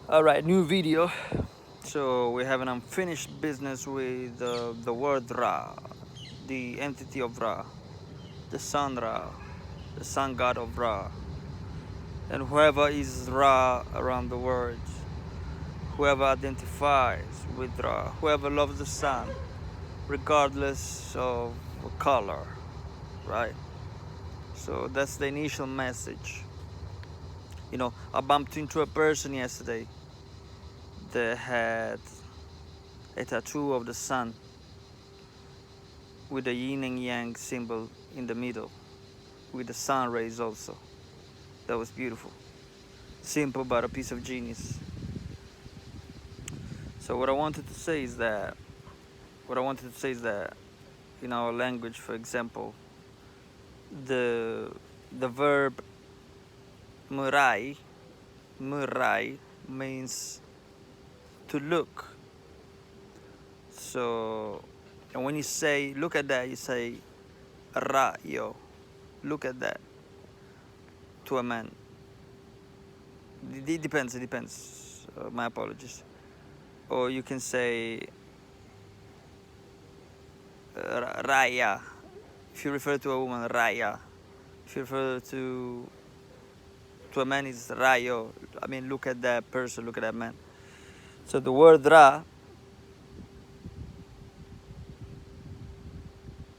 Alright, new video. So we have an unfinished business with the word Ra, the entity of Ra, the sun Ra, the sun god of Ra, and whoever is Ra around the world, whoever identifies with Ra, whoever loves the sun, regardless of color, right? So that's the initial message. I bumped into a person yesterday that had a tattoo of the sun with the yin and yang symbol in the middle, with the sun rays also. That was beautiful. Simple, but a piece of genius. So what I wanted to say is that in our language, for example, the verb murai, murai means to look. So, and when you say look at that, you say ra yo, look at that, to a man. It depends. It depends. My apologies. Or you can say raya. If you refer to a woman, raya. If you refer to a man, is rayo. I mean, look at that person. Look at that man. So the word ra,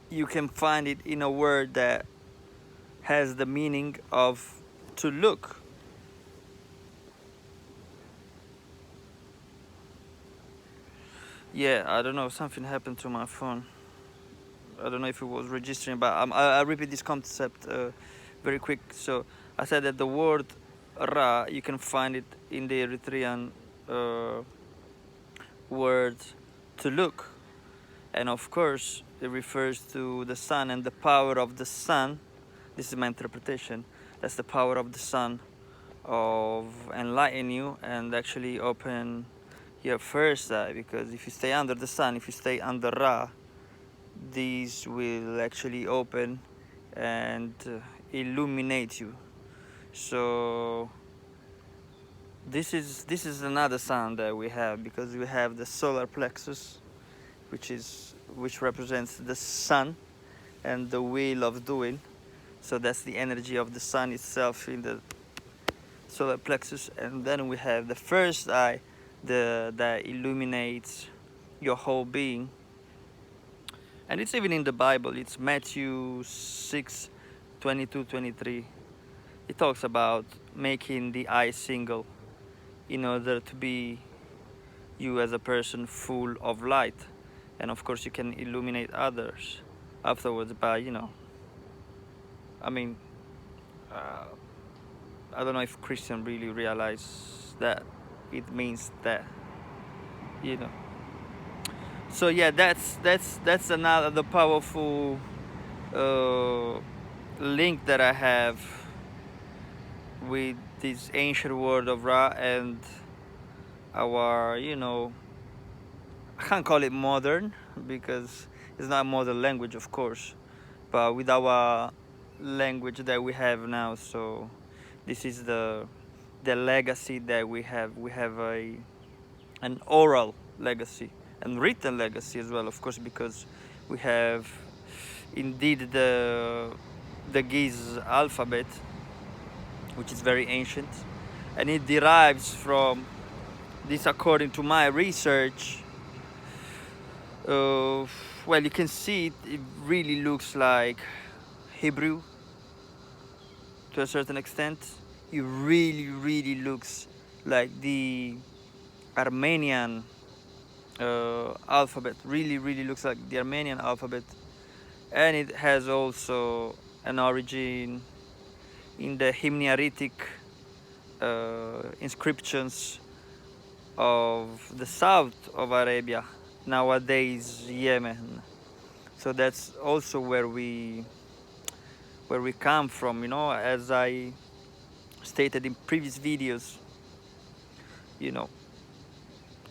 you can find it in a word that has the meaning of to look. Yeah, I don't know. Something happened to my phone. I don't know if it was registering, but I repeat this concept very quick. So I said that the word Ra, you can find it in the Eritrean uh, word to look. And of course, it refers to the sun and the power of the sun. This is my interpretation. That's the power of the sun of enlighten you and actually open your first eye. Because if you stay under the sun, if you stay under Ra, these will actually open and illuminate you. So this is another sound that we have, because we have the solar plexus, which represents the sun and the will of doing. So that's the energy of the sun itself in the solar plexus. And then we have the first eye, that illuminates your whole being. And it's even in the Bible. It's Matthew 6, 22, 23. It talks about making the eye single in order to be you as a person full of light. And of course you can illuminate others afterwards by, I mean, uh, I don't know if Christian really realize that it means that, you know. So yeah, that's another powerful uh, link that I have with this ancient word of Ra and our, I can't call it modern, because it's not a modern language, of course, but with our language that we have now. So this is the legacy that we have. We have an oral legacy and written legacy as well, of course, because we have indeed the Giz alphabet, which is very ancient, and it derives from this, according to my research. Well, you can see it really looks like Hebrew to a certain extent. It really, really looks like the Armenian alphabet. Really, really looks like the Armenian alphabet. And it has also an origin in the Himyaritic inscriptions of the south of Arabia, nowadays Yemen. So that's also where we come from. As I stated in previous videos, you know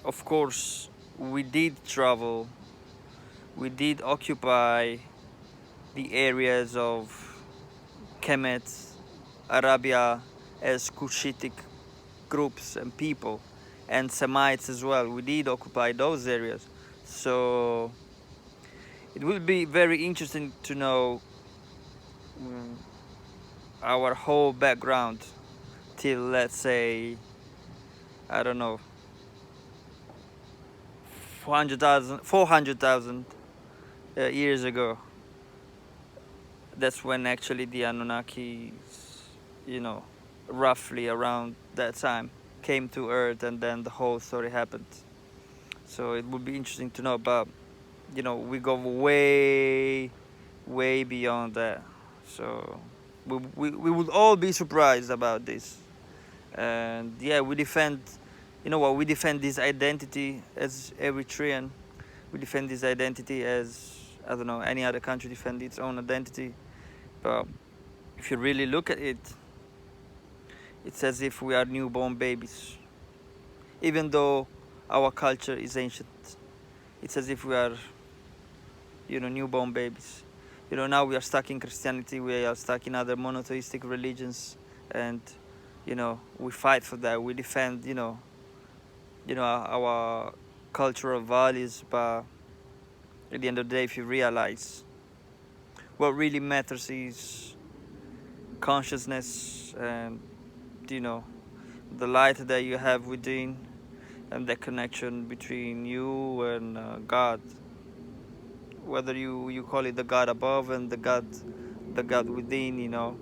of course we did travel, we did occupy the areas of Kemet, Arabia, as Cushitic groups and people, and Semites as well. We did occupy those areas. So it will be very interesting to know our whole background till, let's say, I don't know, 400,000 years ago. That's when actually the Anunnakis, you know, roughly around that time, came to Earth, and then the whole story happened. So it would be interesting to know, but you know, we go way, way beyond that. So we would all be surprised about this. And yeah, we defend, you know what, we defend this identity as Eritrean. We defend this identity as, I don't know, any other country defend its own identity. But if you really look at it, it's as if we are newborn babies. Even though our culture is ancient, it's as if we are, you know, newborn babies. You know, now we are stuck in Christianity, we are stuck in other monotheistic religions, and you know, we fight for that. We defend, you know, our cultural values. But at the end of the day, if you realize what really matters is consciousness, and you know, the light that you have within, and the connection between you and God, whether you call it the God above and the God within, you know,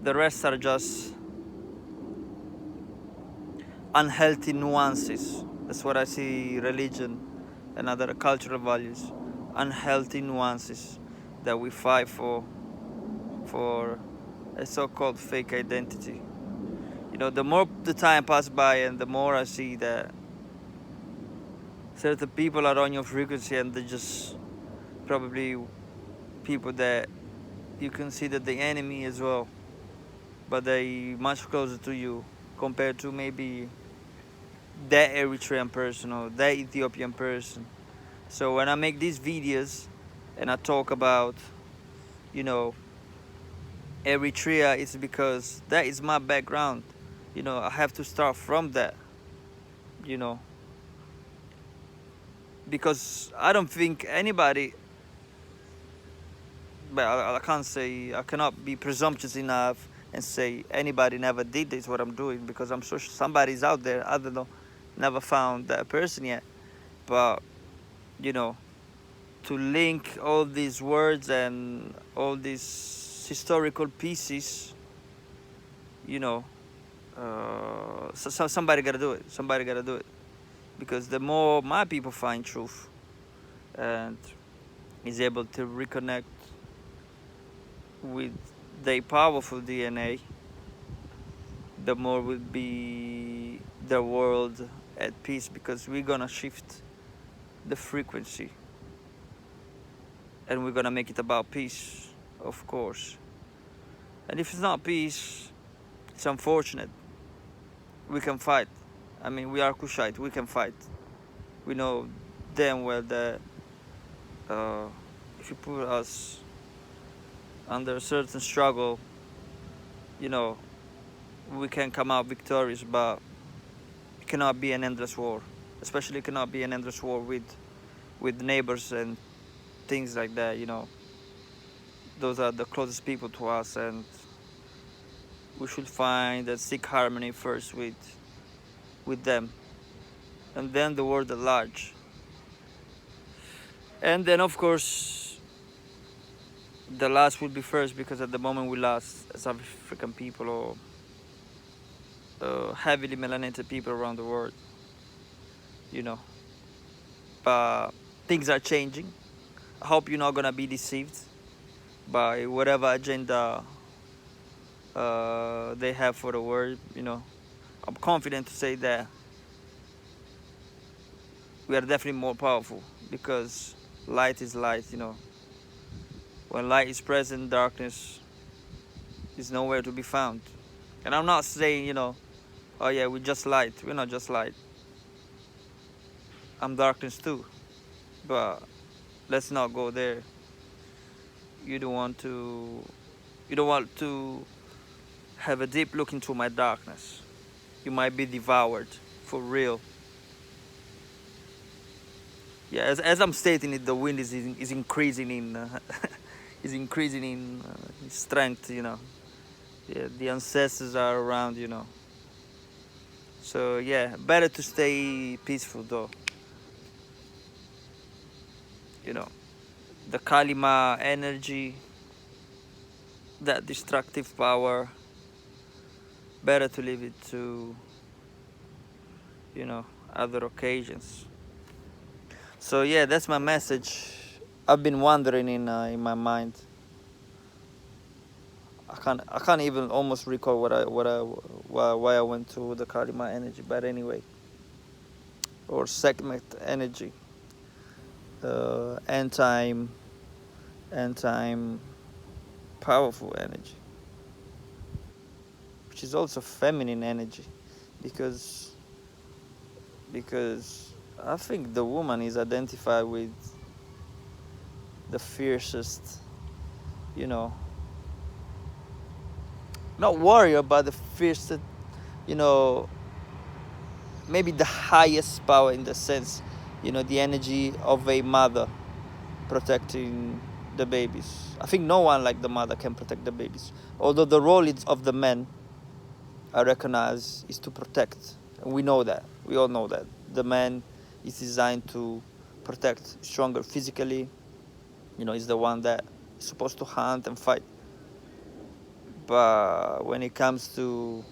the rest are just unhealthy nuances. That's what I see religion and other cultural values, unhealthy nuances that we fight for a so-called fake identity. You know, the more the time passes by, and the more I see that certain people are on your frequency, and they're just probably people that you consider the enemy as well, but they much closer to you compared to maybe that Eritrean person or that Ethiopian person. So when I make these videos and I talk about, you know, Eritrea, it's because that is my background. You know, I have to start from that, you know, because I don't think anybody, but I can't say, I cannot be presumptuous enough and say anybody never did this what I'm doing, because I'm sure somebody's out there, I don't know, never found that person yet. But you know, to link all these words and all these historical pieces, you know, so somebody gotta do it. Somebody gotta do it, because the more my people find truth and is able to reconnect with their powerful DNA, the more will be the world at peace, because we're gonna shift the frequency and we're gonna make it about peace, of course. And if it's not peace, it's unfortunate. We can fight. I mean, we are Kushite, we can fight. We know damn well that if you put us under a certain struggle, you know, we can come out victorious, but it cannot be an endless war. Especially it cannot be an endless war with neighbors and things like that, you know. Those are the closest people to us, and we should find and seek harmony first with them, and then the world at large. And then of course the last will be first, because at the moment we lost as African people, or heavily melanated people around the world, you know. But things are changing. I hope you're not gonna be deceived by whatever agenda they have for the world, you know. I'm confident to say that we are definitely more powerful, because light is light, you know. When light is present, darkness is nowhere to be found. And I'm not saying, you know, oh yeah, we're just light. We're not just light. I'm darkness too. But let's not go there. You don't want to have a deep look into my darkness. You might be devoured. for real. Yeah, as I'm stating it, the wind is increasing in is increasing in strength. Yeah, the ancestors are around. So yeah, better to stay peaceful though. You know, the Kalima energy, that destructive power. Better to leave it to other occasions. So yeah, that's my message. I've been wondering in my mind. I can't even almost recall why I went to the Kalima energy, but anyway, or segment energy, end time powerful energy, which is also feminine energy, because because I think the woman is identified with the fiercest, you know, not warrior, but the fiercest, you know, maybe the highest power in the sense, the energy of a mother protecting the babies. I think no one like the mother can protect the babies. Although the role is of the men, I recognize, is to protect. And we know that. We all know that. The man is designed to protect, stronger physically, is the one that is supposed to hunt and fight. But when it comes to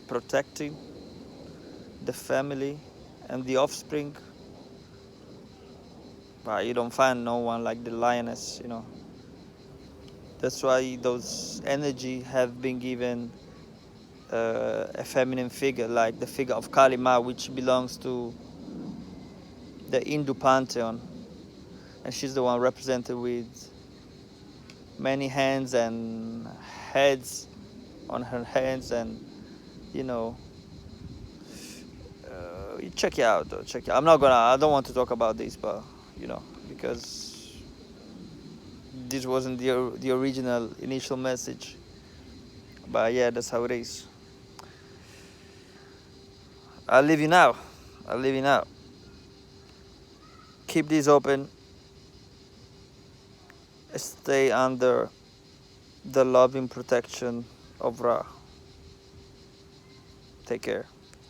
protecting the family and the offspring, but you don't find no one like the lioness. That's why those energy have been given a feminine figure, like the figure of Kalima, which belongs to the Hindu pantheon, and she's the one represented with many hands and heads on her hands, and you know, check it out though. Check it out. I don't want to talk about this, but because this wasn't the original initial message. But yeah, that's how it is. I'll leave you now. I'll leave you now. Keep this open. Stay under the loving protection of Ra. Take care.